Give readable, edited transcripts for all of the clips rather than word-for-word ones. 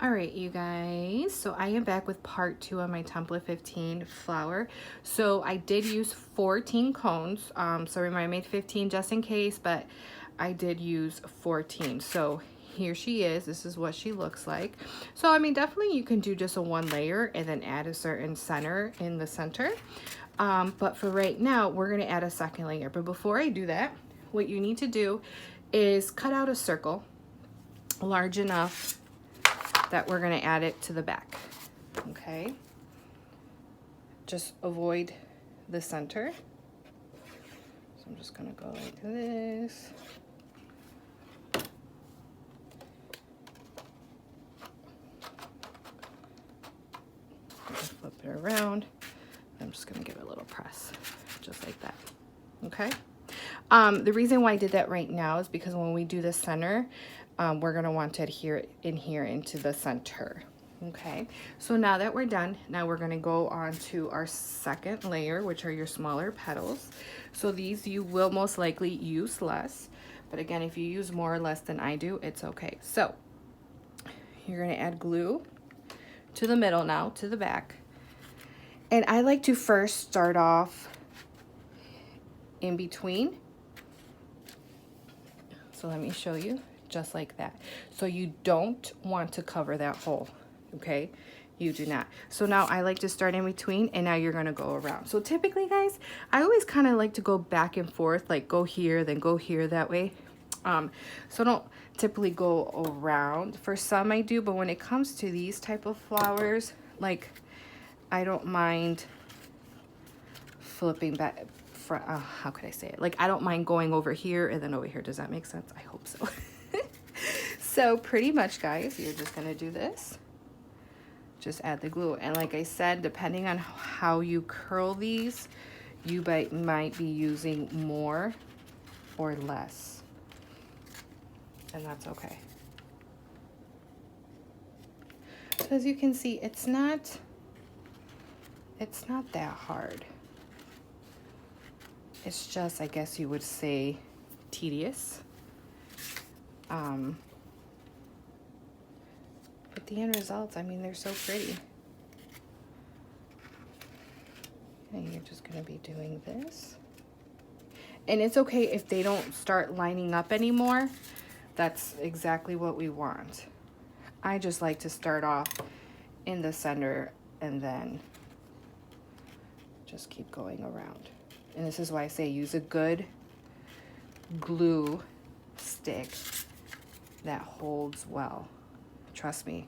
All right, you guys, so I am back with part 2 of my template 15 flower. So I did use 14 cones. Sorry, I made 15 just in case, but I did use 14. So here she is. This is what she looks like. So I mean, definitely you can do just a one layer and then add a certain center in the center. But for right now, we're gonna add a second layer. But before I do that, what you need to do is cut out a circle large enough that we're going to add it to the back. Okay, just avoid the center. So I'm just going to go like this. Flip it around. I'm just going to give it a little press, just like that. Okay. The reason why I did that right now is because when we do the center, we're going to want to adhere in here into the center. Okay, so now that we're done, now we're going to go on to our second layer, which are your smaller petals. So these you will most likely use less, but again, if you use more or less than I do, it's okay. So you're going to add glue to the middle now, to the back. And I like to first start off in between. So let me show you, just like that. So you don't want to cover that hole, okay? You do not. So now I like to start in between, and now you're gonna go around. So typically, guys, I always kind of like to go back and forth, like go here, then go here, that way. So don't typically go around. For some I do, but when it comes to these type of flowers, like I don't mind flipping back. How could I say it? Like I don't mind going over here and then over here. Does that make sense? I hope so. So pretty much, guys, you're just gonna do this. Just add the glue, and like I said, depending on how you curl these, you might be using more or less, and that's okay. So as you can see, it's not that hard. It's just, I guess you would say, tedious. But the end results, I mean, they're so pretty. And you're just gonna be doing this. And it's okay if they don't start lining up anymore. That's exactly what we want. I just like to start off in the center and then just keep going around. And this is why I say use a good glue stick that holds well. Trust me,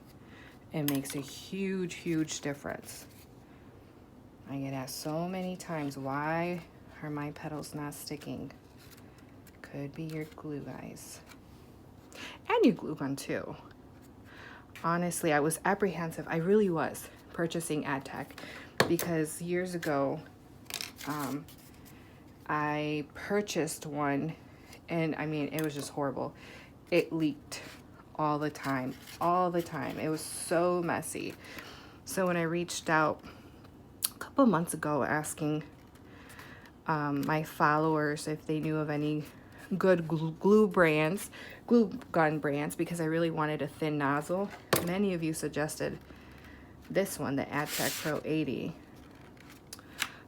it makes a huge, huge difference. I get asked so many times, why are my petals not sticking? Could be your glue, guys. And your glue gun too. Honestly, I was apprehensive. I really was purchasing AdTech because years ago, I purchased one, and I mean, it was just horrible. It leaked all the time, all the time. It was so messy. So when I reached out a couple months ago asking my followers if they knew of any good glue gun brands, because I really wanted a thin nozzle, many of you suggested this one, the AdTech Pro 80.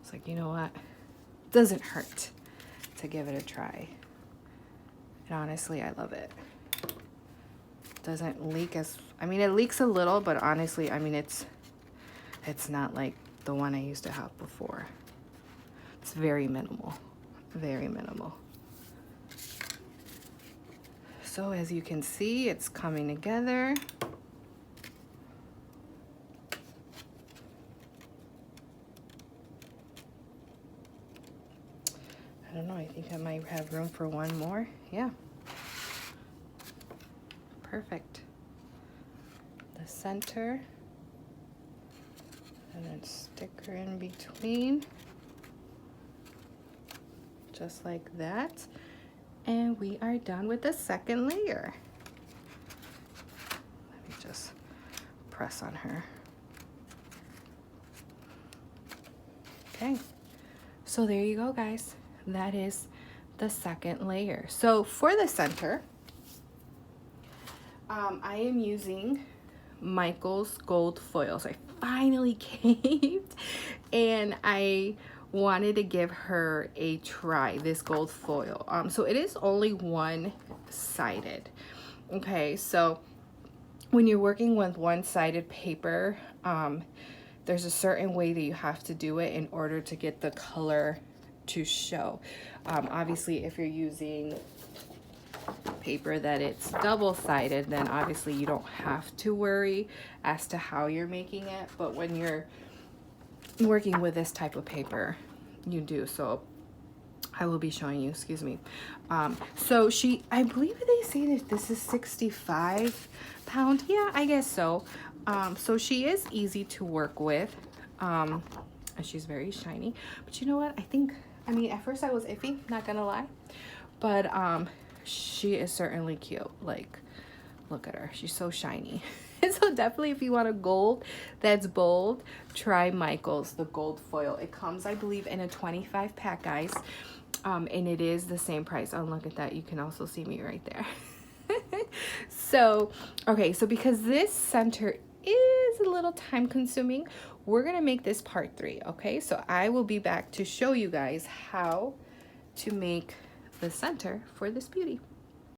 It's like, you know what? Doesn't hurt to give it a try. And honestly, I love it. Doesn't leak as, I mean, it leaks a little, but honestly, I mean, it's not like the one I used to have before. It's very minimal, very minimal. So as you can see, it's coming together. I don't know, I think I might have room for one more. Yeah. Perfect. The center. And then stick her in between. Just like that. And we are done with the second layer. Let me just press on her. Okay. So there you go, guys. That is the second layer. So for the center, I am using Michael's gold foil. So I finally caved and I wanted to give her a try, this gold foil. So it is only one-sided. Okay, so when you're working with one-sided paper, there's a certain way that you have to do it in order to get the color to show. Obviously, if you're using paper that it's double-sided, then obviously you don't have to worry as to how you're making it. But when you're working with this type of paper, you do. So I will be showing you, excuse me. So I believe they say that this is 65 pound. Yeah, I guess so. So she is easy to work with. And she's very shiny. But you know what? I mean, at first I was iffy, not gonna lie. But she is certainly cute. Like, look at her. She's so shiny. So definitely if you want a gold that's bold, try Michael's, the gold foil. It comes, I believe, in a 25 pack, guys. And it is the same price. Oh, look at that. You can also see me right there. So, okay, so because this center is a little time consuming, we're going to make this part 3, okay? So I will be back to show you guys how to make the center for this beauty.